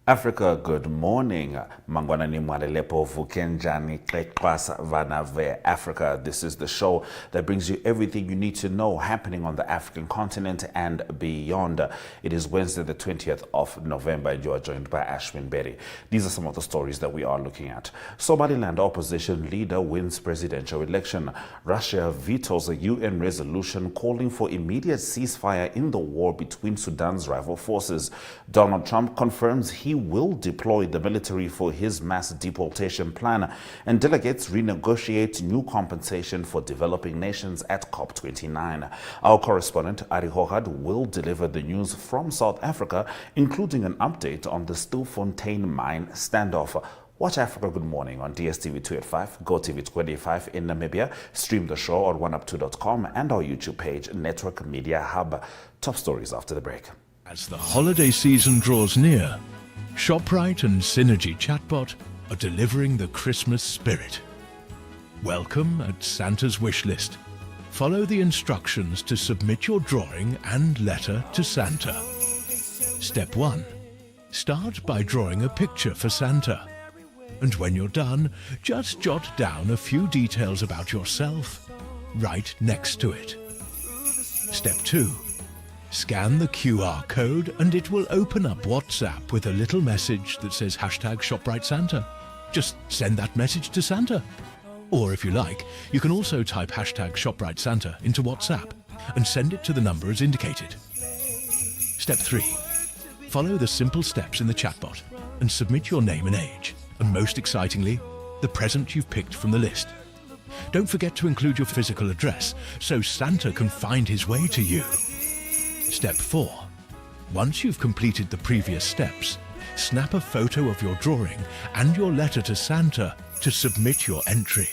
Africa, good morning. Mangwanani Mwalelepo Vukenjani Kekwas Vanave Africa. This is the show that brings you everything you need to know happening on the African continent and beyond. It is Wednesday, the 20th of November, and you are joined by Ashwin Berry. These are some of the stories that we are looking at. Somaliland opposition leader wins presidential election. Russia vetoes a UN resolution calling for immediate ceasefire in the war between Sudan's rival forces. Donald Trump confirms he will deploy the military for his mass deportation plan, and delegates renegotiate new compensation for developing nations at COP29. Our correspondent Arrie Hougaard will deliver the news from South Africa, including an update on the Stlifontein mine standoff. Watch Africa Good Morning on DSTV 285, GOTV 25 in Namibia. Stream the show on oneup2.com and our YouTube page, Network Media Hub. Top stories after the break. As the holiday season draws near, ShopRite and Synergy Chatbot are delivering the Christmas spirit. Welcome at Santa's Wishlist. Follow the instructions to submit your drawing and letter to Santa. Step 1. Start by drawing a picture for Santa. And when you're done, just jot down a few details about yourself right next to it. Step 2. Scan the QR code and it will open up WhatsApp with a little message that says #ShopRiteSanta. Just send that message to Santa. Or if you like, you can also type #ShopRiteSanta into WhatsApp and send it to the number as indicated. Step 3. Follow the simple steps in the chatbot and submit your name and age. And most excitingly, the present you've picked from the list. Don't forget to include your physical address so Santa can find his way to you. Step 4. Once you've completed the previous steps, snap a photo of your drawing and your letter to Santa to submit your entry.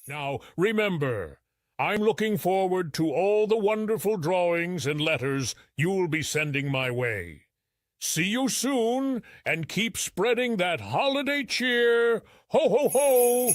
Now, remember, I'm looking forward to all the wonderful drawings and letters you'll be sending my way. See you soon, and keep spreading that holiday cheer. Ho, ho, ho!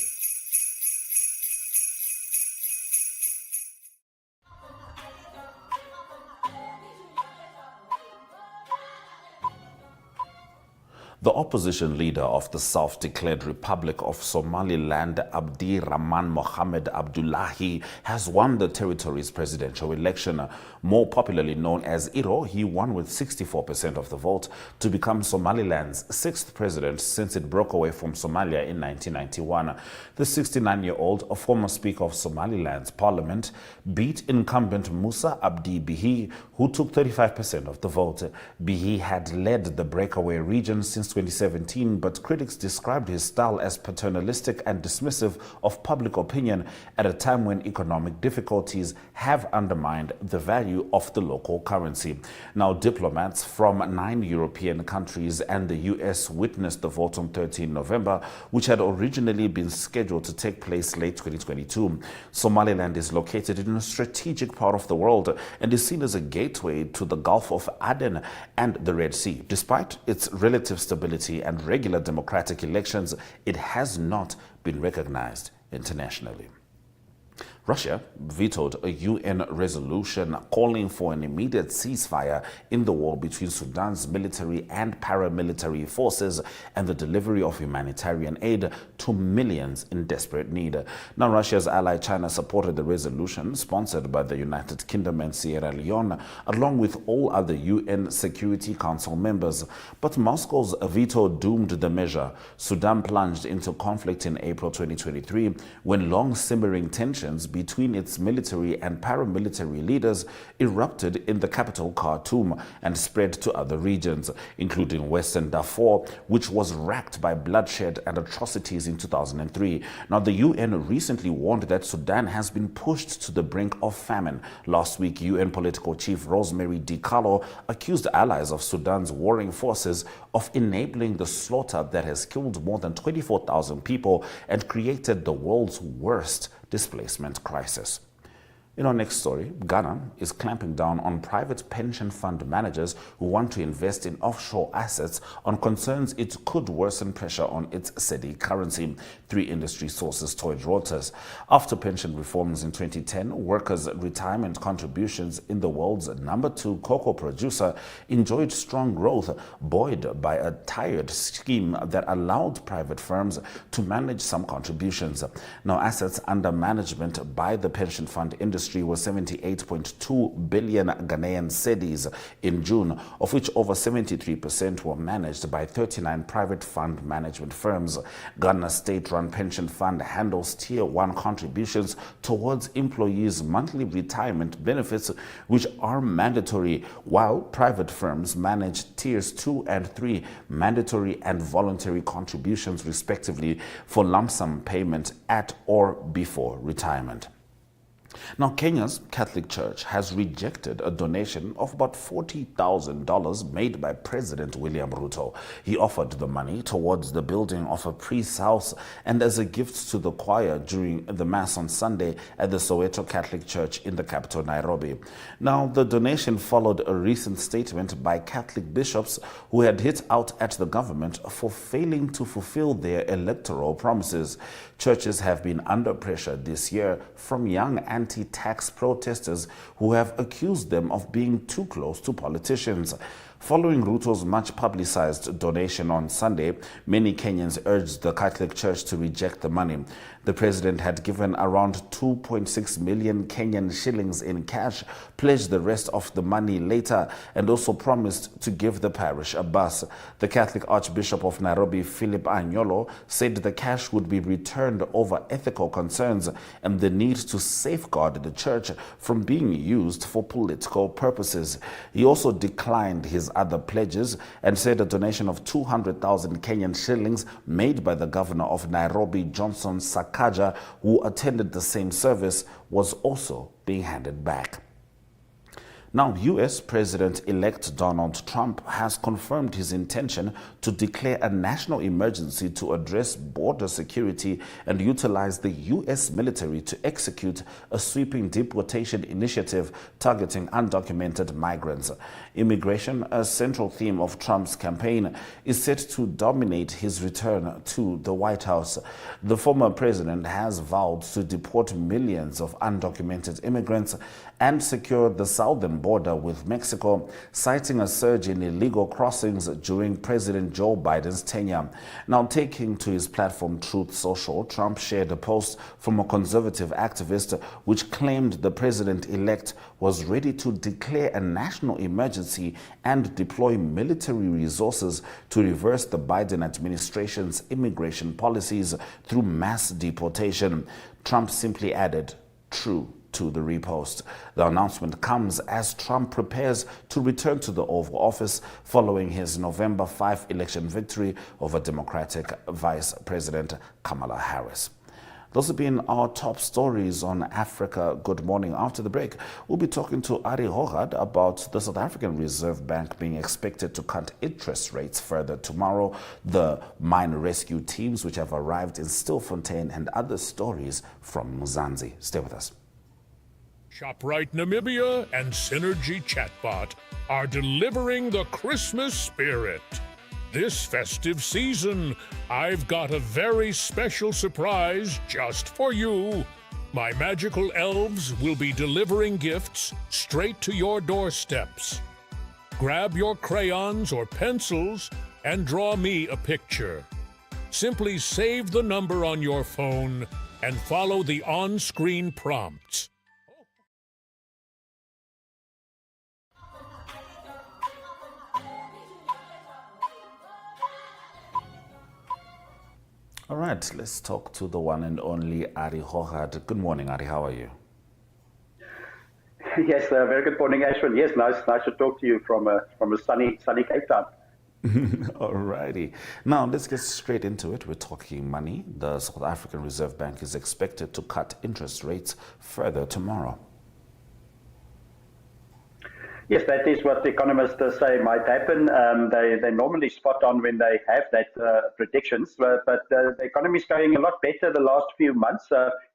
The opposition leader of the self-declared Republic of Somaliland, Abdi Rahman Mohamed Abdullahi, has won the territory's presidential election. More popularly known as Iro, he won with 64% of the vote to become Somaliland's sixth president since it broke away from Somalia in 1991. The 69-year-old, a former Speaker of Somaliland's parliament, beat incumbent Musa Abdi Bihi, who took 35% of the vote. Bihi had led the breakaway region since 2017, but critics described his style as paternalistic and dismissive of public opinion at a time when economic difficulties have undermined the value of the local currency. Now, diplomats from 9 European countries and the US witnessed the vote on 13 November, which had originally been scheduled to take place late 2022. Somaliland is located in a strategic part of the world and is seen as a gateway to the Gulf of Aden and the Red Sea. Despite its relative stability and regular democratic elections, it has not been recognized internationally. Russia vetoed a UN resolution calling for an immediate ceasefire in the war between Sudan's military and paramilitary forces and the delivery of humanitarian aid to millions in desperate need. Now, Russia's ally China supported the resolution sponsored by the United Kingdom and Sierra Leone, along with all other UN Security Council members. But Moscow's veto doomed the measure. Sudan plunged into conflict in April 2023 when long-simmering tensions between its military and paramilitary leaders erupted in the capital Khartoum and spread to other regions, including Western Darfur, which was racked by bloodshed and atrocities in 2003. Now, the UN recently warned that Sudan has been pushed to the brink of famine. Last week, UN political chief Rosemary DiCarlo accused allies of Sudan's warring forces of enabling the slaughter that has killed more than 24,000 people and created the world's worst displacement crisis. In our next story, Ghana is clamping down on private pension fund managers who want to invest in offshore assets on concerns it could worsen pressure on its cedi currency, three industry sources told Reuters. After pension reforms in 2010, workers' retirement contributions in the world's number 2 cocoa producer enjoyed strong growth, buoyed by a tiered scheme that allowed private firms to manage some contributions. Now, assets under management by the pension fund industry was 78.2 billion Ghanaian cedis in June, of which over 73% were managed by 39 private fund management firms. Ghana's state-run pension fund handles Tier 1 contributions towards employees' monthly retirement benefits, which are mandatory, while private firms manage Tiers 2 and 3 mandatory and voluntary contributions, respectively, for lump sum payment at or before retirement. Now, Kenya's Catholic Church has rejected a donation of about $40,000 made by President William Ruto. He offered the money towards the building of a priest's house and as a gift to the choir during the Mass on Sunday at the Soweto Catholic Church in the capital, Nairobi. Now, the donation followed a recent statement by Catholic bishops who had hit out at the government for failing to fulfill their electoral promises. Churches have been under pressure this year from young anti-tax protesters who have accused them of being too close to politicians. Following Ruto's much-publicized donation on Sunday, many Kenyans urged the Catholic Church to reject the money. The president had given around 2.6 million Kenyan shillings in cash, pledged the rest of the money later, and also promised to give the parish a bus. The Catholic Archbishop of Nairobi, Philip Anyolo, said the cash would be returned over ethical concerns and the need to safeguard the church from being used for political purposes. He also declined his other pledges and said a donation of 200,000 Kenyan shillings made by the governor of Nairobi, Johnson Sakaja, who attended the same service, was also being handed back. Now, U.S. President-elect Donald Trump has confirmed his intention to declare a national emergency to address border security and utilize the U.S. military to execute a sweeping deportation initiative targeting undocumented migrants. Immigration, a central theme of Trump's campaign, is set to dominate his return to the White House. The former president has vowed to deport millions of undocumented immigrants and secure the southern border with Mexico, citing a surge in illegal crossings during President Joe Biden's tenure. Now, taking to his platform Truth Social, Trump shared a post from a conservative activist which claimed the president-elect was ready to declare a national emergency and deploy military resources to reverse the Biden administration's immigration policies through mass deportation. Trump simply added, "True," to the repost. The announcement comes as Trump prepares to return to the Oval Office following his November 5 election victory over Democratic Vice President Kamala Harris. Those have been our top stories on Africa Good Morning. After the break, we'll be talking to Arrie Hougaard about the South African Reserve Bank being expected to cut interest rates further tomorrow, the mine rescue teams which have arrived in Stlifontein, and other stories from Mzansi. Stay with us. ShopRite Namibia and Synergy Chatbot are delivering the Christmas spirit. This festive season, I've got a very special surprise just for you. My magical elves will be delivering gifts straight to your doorsteps. Grab your crayons or pencils and draw me a picture. Simply save the number on your phone and follow the on-screen prompts. All right, let's talk to the one and only Arrie Hougaard. Good morning, Arrie. How are you? Yes, very good morning, Ashwin. Yes, nice to talk to you from a sunny Cape Town. All righty. Now, let's get straight into it. We're talking money. The South African Reserve Bank is expected to cut interest rates further tomorrow. Yes, that is what the economists say might happen. They normally spot on when they have that predictions, but the economy is going a lot better the last few months.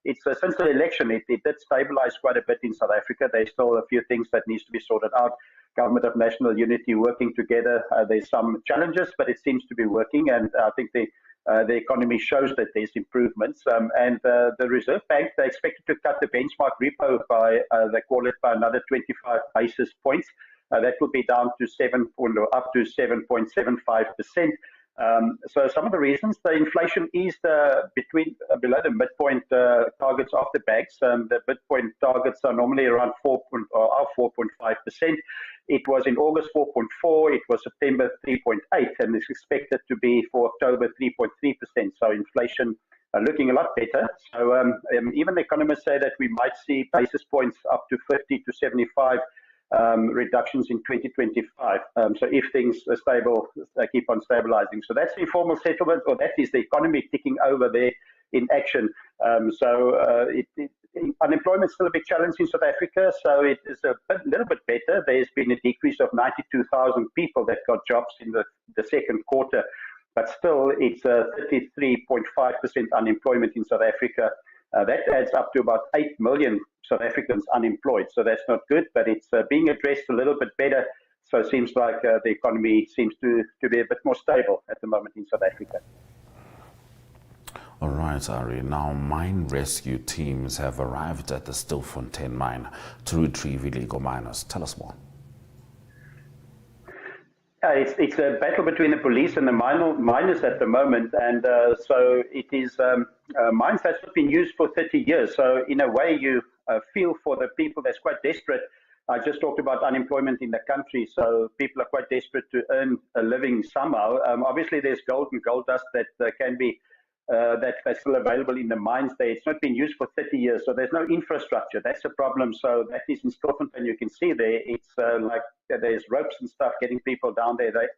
It's since the election, it did stabilize quite a bit in South Africa. There's still a few things that needs to be sorted out. Government of National Unity working together. There's some challenges, but it seems to be working, and I think the economy shows that there's improvements. And the Reserve Bank, they expected to cut the benchmark repo by, they call it, by another 25 basis points. That would be down to up to 7.75%. So some of the reasons, the inflation eased below the midpoint targets of the banks. The midpoint targets are normally around 4.5%. It was in August 4.4, it was September 3.8, and it's expected to be for October 3.3%. So inflation looking a lot better. So even economists say that we might see basis points up to 50 to 75 reductions in 2025. So if things are stable, they keep on stabilizing. So that's the informal settlement, or that is the economy ticking over there in action. Unemployment is still a big challenge in South Africa, so it is a little bit better. There's been a decrease of 92,000 people that got jobs in the second quarter, but still it's 33.5% unemployment in South Africa. That adds up to about 8 million South Africans unemployed. So that's not good, but it's being addressed a little bit better. So it seems like the economy seems to be a bit more stable at the moment in South Africa. All right, Arrie. Now, mine rescue teams have arrived at the Stlifontein mine to retrieve illegal miners. Tell us more. It's a battle between the police and the miners at the moment, and so it is mines that's been used for 30 years. So in a way, you feel for the people that's quite desperate. I just talked about unemployment in the country, so people are quite desperate to earn a living somehow. Obviously, there's gold and gold dust that can be that's still available in the mines there. It's not been used for 30 years, so there's no infrastructure. That's the problem. So that is in Stlifontein, you can see there, it's like there's ropes and stuff getting people down there. They're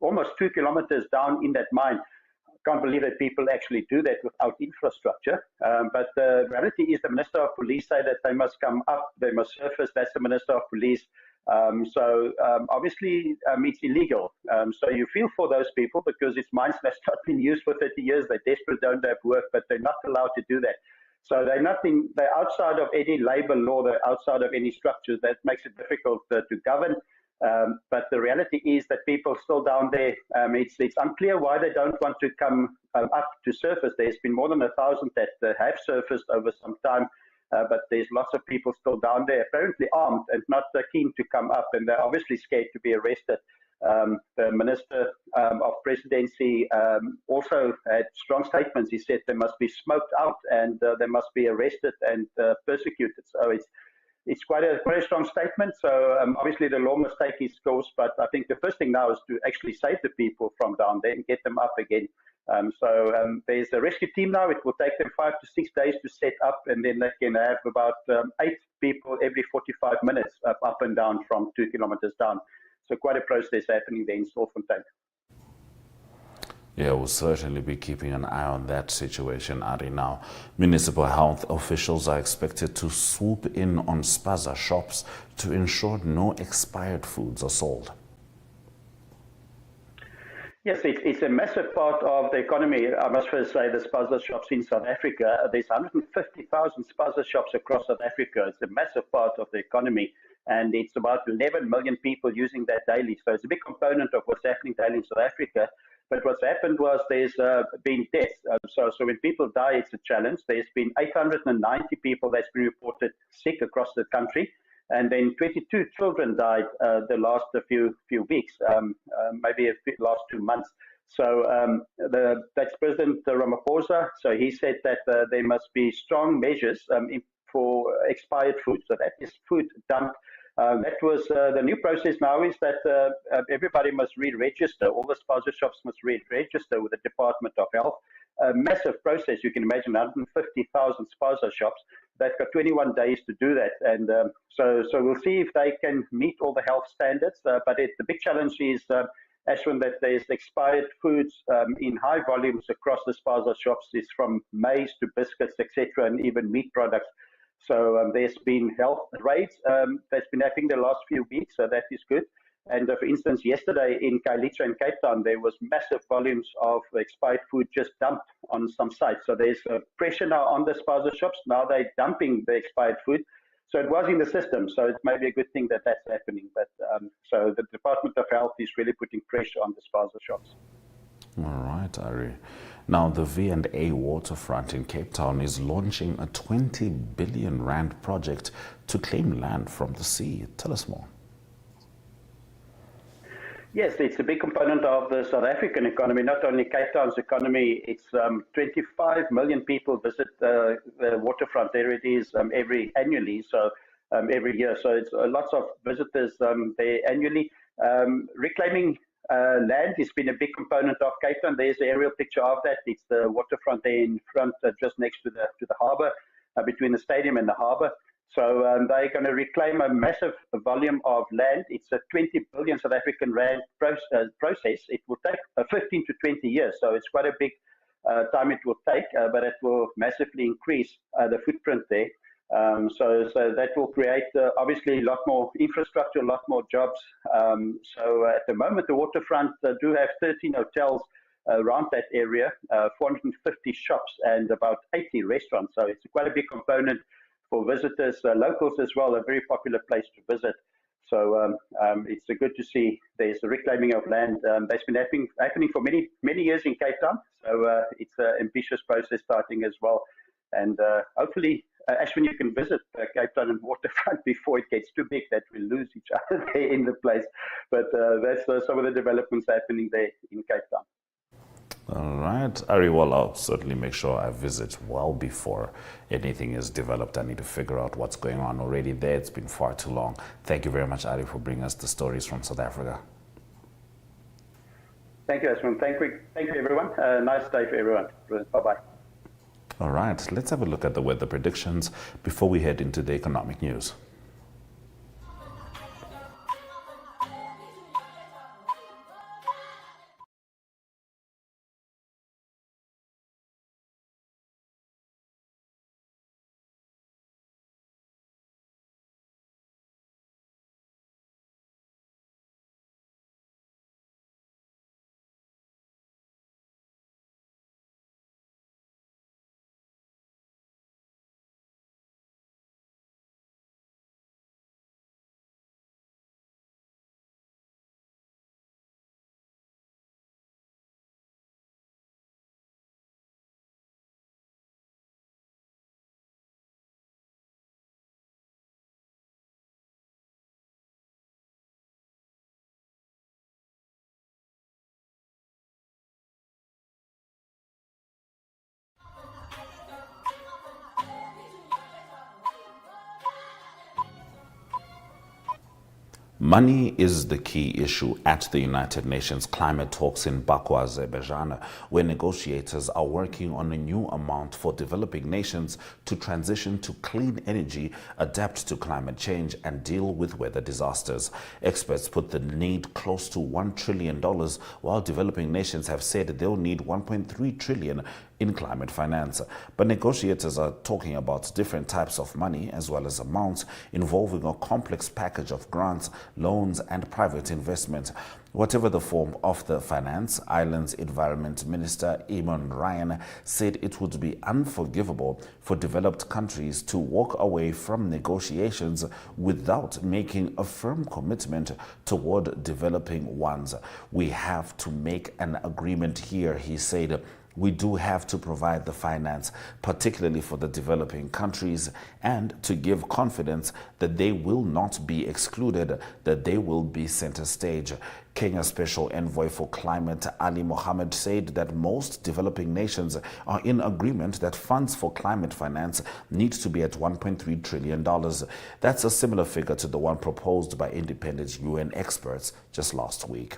almost 2 kilometers down in that mine. I can't believe that people actually do that without infrastructure. But the reality is the Minister of Police say that they must come up, they must surface. That's the Minister of Police. So obviously it's illegal. So you feel for those people because it's mines that's not been used for 30 years. They're desperate, don't have work, but they're not allowed to do that. So they're outside of any labor law, they're outside of any structures. That makes it difficult to govern. But the reality is that people still down there, it's unclear why they don't want to come up to surface. There's been more than 1,000 that have surfaced over some time. But there's lots of people still down there, apparently armed and not keen to come up, and they're obviously scared to be arrested. The Minister of Presidency also had strong statements. He said they must be smoked out and they must be arrested and persecuted. So it's quite a strong statement. So obviously the law must take its course, but I think the first thing now is to actually save the people from down there and get them up again. So there's a rescue team now. It will take them 5 to 6 days to set up, and then they can have about 8 people every 45 minutes up and down from 2 kilometers down. So quite a process happening there in Stlifontein. Yeah, we'll certainly be keeping an eye on that situation, Arrie. Now, municipal health officials are expected to swoop in on spaza shops to ensure no expired foods are sold. Yes, it's a massive part of the economy. I must first say the spaza shops in South Africa, there's 150,000 spaza shops across South Africa. It's a massive part of the economy, and it's about 11 million people using that daily. So it's a big component of what's happening daily in South Africa. But what's happened was there's been deaths. So when people die, it's a challenge. There's been 890 people that's been reported sick across the country. And then 22 children died the last few weeks, maybe the last 2 months. So that's President Ramaphosa. So he said that there must be strong measures for expired food. So that is food dumped. That was the new process now is that everybody must re-register. All the spaza shops must re-register with the Department of Health. A massive process. You can imagine 150,000 spaza shops. They've got 21 days to do that. And so we'll see if they can meet all the health standards. But the big challenge is, Ashwin, that there's expired foods in high volumes across the spaza shops. It's from maize to biscuits, etc., and even meat products. So there's been health raids that's been happening the last few weeks, so that is good. And for instance, yesterday in Kailitsa in Cape Town, there was massive volumes of expired food just dumped on some sites. So there's pressure now on the spaza shops. Now they're dumping the expired food. So it was in the system. So it may be a good thing that that's happening. But so the Department of Health is really putting pressure on the spaza shops. All right, Arrie. Now, the V&A waterfront in Cape Town is launching a 20 billion rand project to claim land from the sea. Tell us more. Yes, it's a big component of the South African economy, not only Cape Town's economy. It's 25 million people visit the waterfront. There it is annually, so every year. So it's lots of visitors there annually. Reclaiming land has been a big component of Cape Town. There's the aerial picture of that. It's the waterfront there in front, just next to the harbour, between the stadium and the harbour. So they're going to reclaim a massive volume of land. It's a 20 billion South African rand process. It will take 15 to 20 years. So it's quite a big time it will take, but it will massively increase the footprint there. So that will create obviously a lot more infrastructure, a lot more jobs. So at the moment, the waterfront do have 13 hotels around that area, 450 shops and about 80 restaurants. So it's quite a big component for visitors, locals as well, a very popular place to visit. So it's good to see there's a reclaiming of land that's been happening for many years in Cape Town. So it's an ambitious process starting as well. And hopefully, Ashwin, you can visit Cape Town and waterfront before it gets too big that we lose each other there in the place. But that's some of the developments happening there in Cape Town. All right, Arrie, well, I'll certainly make sure I visit well before anything is developed. I need to figure out what's going on already there. It's been far too long. Thank you very much, Arrie, for bringing us the stories from South Africa. Thank you, Ashwin. Thank you, everyone. Nice day for everyone. Bye-bye. All right, let's have a look at the weather predictions before we head into the economic news. Money is the key issue at the United Nations climate talks in Baku, Azerbaijan, where negotiators are working on a new amount for developing nations to transition to clean energy, adapt to climate change, and deal with weather disasters. Experts put the need close to $1 trillion, while developing nations have said they'll need $1.3 trillion in climate finance. But negotiators are talking about different types of money as well as amounts involving a complex package of grants, loans and private investment. Whatever the form of the finance, Ireland's Environment Minister Eamon Ryan said it would be unforgivable for developed countries to walk away from negotiations without making a firm commitment toward developing ones. We have to make an agreement here, he said. We do have to provide the finance, particularly for the developing countries, and to give confidence that they will not be excluded, that they will be center stage. Kenya's Special Envoy for Climate, Ali Mohammed, said that most developing nations are in agreement that funds for climate finance need to be at $1.3 trillion. That's a similar figure to the one proposed by independent UN experts just last week.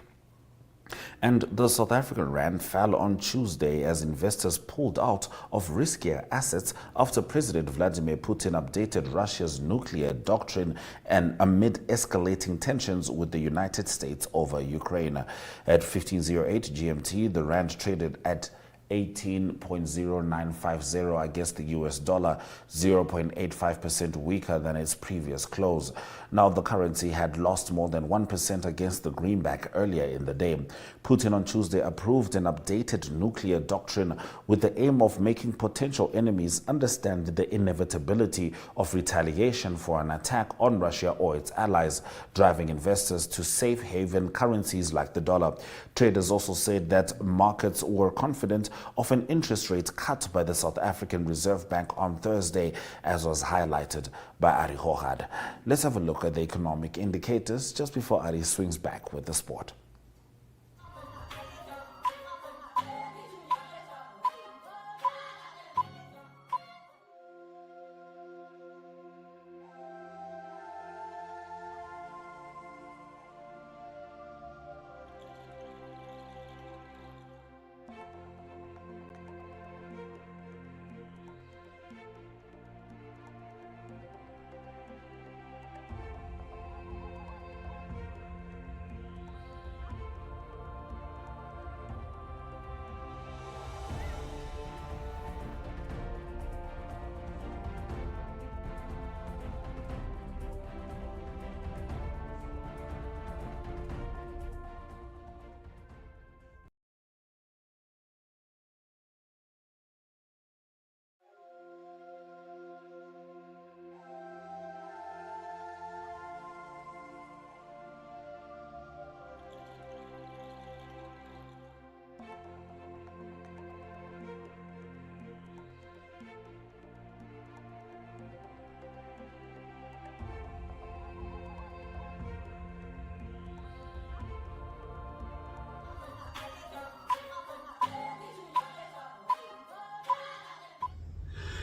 And the South African rand fell on Tuesday as investors pulled out of riskier assets after President Vladimir Putin updated Russia's nuclear doctrine and amid escalating tensions with the United States over Ukraine. At 15:08 GMT, the rand traded at 18.0950 against the US dollar, 0.85% weaker than its previous close. Now, the currency had lost more than 1% against the greenback earlier in the day. Putin on Tuesday approved an updated nuclear doctrine with the aim of making potential enemies understand the inevitability of retaliation for an attack on Russia or its allies, driving investors to safe haven currencies like the dollar. Traders also said that markets were confident of an interest rate cut by the South African Reserve Bank on Thursday, as was highlighted by Arrie Hougaard. Let's have a look at the economic indicators just before Arrie swings back with the sport.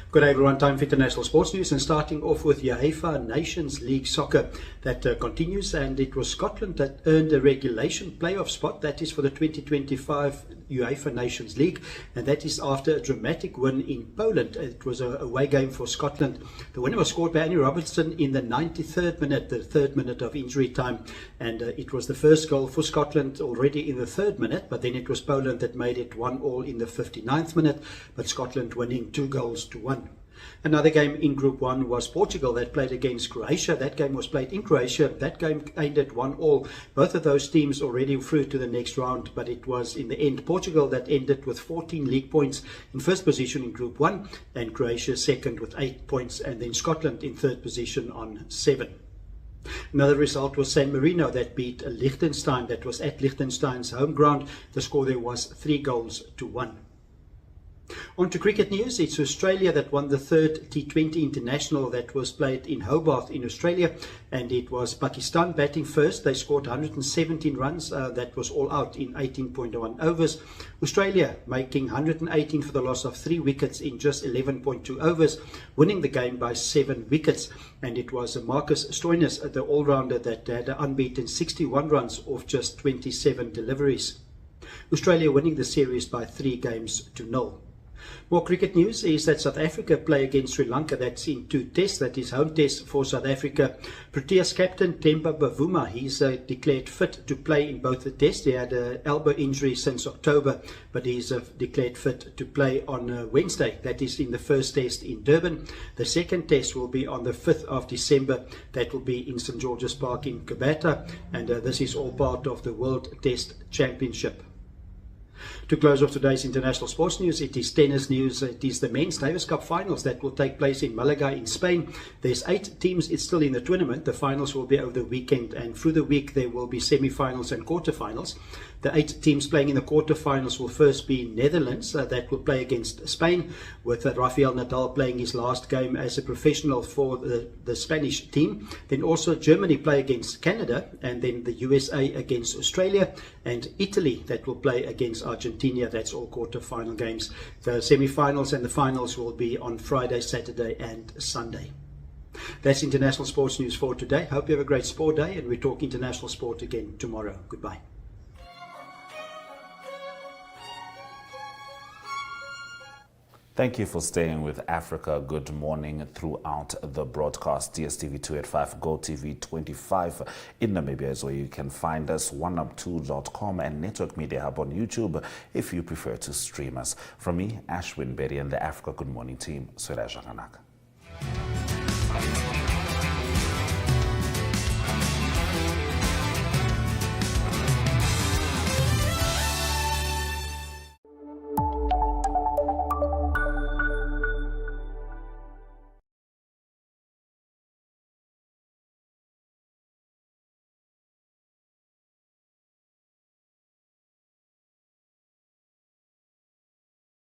Good day everyone, time for international sports news, and starting off with UEFA Nations League soccer that continues, and it was Scotland that earned a regulation playoff spot, that is for the 2025 UEFA Nations League, and that is after a dramatic win in Poland. It was a away game for Scotland. The winner was scored by Annie Robertson in the 93rd minute, the third minute of injury time, and it was the first goal for Scotland already in the third minute, but then it was Poland that made it 1-1 in the 59th minute, but Scotland winning 2-1. Another game in Group 1 was Portugal that played against Croatia. That game was played in Croatia. That game ended 1-1. Both of those teams already through to the next round, but it was in the end Portugal that ended with 14 league points in first position in Group 1, and Croatia second with 8 points, and then Scotland in third position on 7. Another result was San Marino that beat Liechtenstein. That was at Liechtenstein's home ground. The score there was 3-1. On to cricket news. It's Australia that won the third T20 international that was played in Hobart in Australia, and it was Pakistan batting first. They scored 117 runs. That was all out in 18.1 overs. Australia making 118 for the loss of 3 wickets in just 11.2 overs, winning the game by 7 wickets. And it was Marcus Stoinis, the all-rounder, that had an unbeaten 61 runs off just 27 deliveries. Australia winning the series by 3-0. More cricket news is that South Africa play against Sri Lanka. That's in 2 tests. That is home test for South Africa. Proteas captain Temba Bavuma, he's declared fit to play in both the tests. He had an elbow injury since October, but he's declared fit to play on Wednesday. That is in the first test in Durban. The second test will be on the 5th of December. That will be in St. George's Park in Kabata, and this is all part of the World Test Championship. To close off today's international sports news, it is tennis news. It is the Men's Davis Cup finals that will take place in Malaga in Spain. There's 8 teams still in the tournament. The finals will be over the weekend, and through the week there will be semi-finals and quarter-finals. The 8 teams playing in the quarter-finals will first be Netherlands, that will play against Spain, with Rafael Nadal playing his last game as a professional for the Spanish team. Then also Germany play against Canada, and then the USA against Australia, and Italy that will play against Argentina. That's all quarter-final games. The semi-finals and the finals will be on Friday, Saturday and Sunday. That's international sports news for today. Hope you have a great sport day, and we talk international sport again tomorrow. Goodbye. Thank you for staying with Africa Good Morning throughout the broadcast. DSTV 285, GOTV 25 in Namibia is where you can find us, oneup2.com and Network Media Hub on YouTube if you prefer to stream us. From me, Ashwin Berry and the Africa Good Morning team, Swera Jaganaka.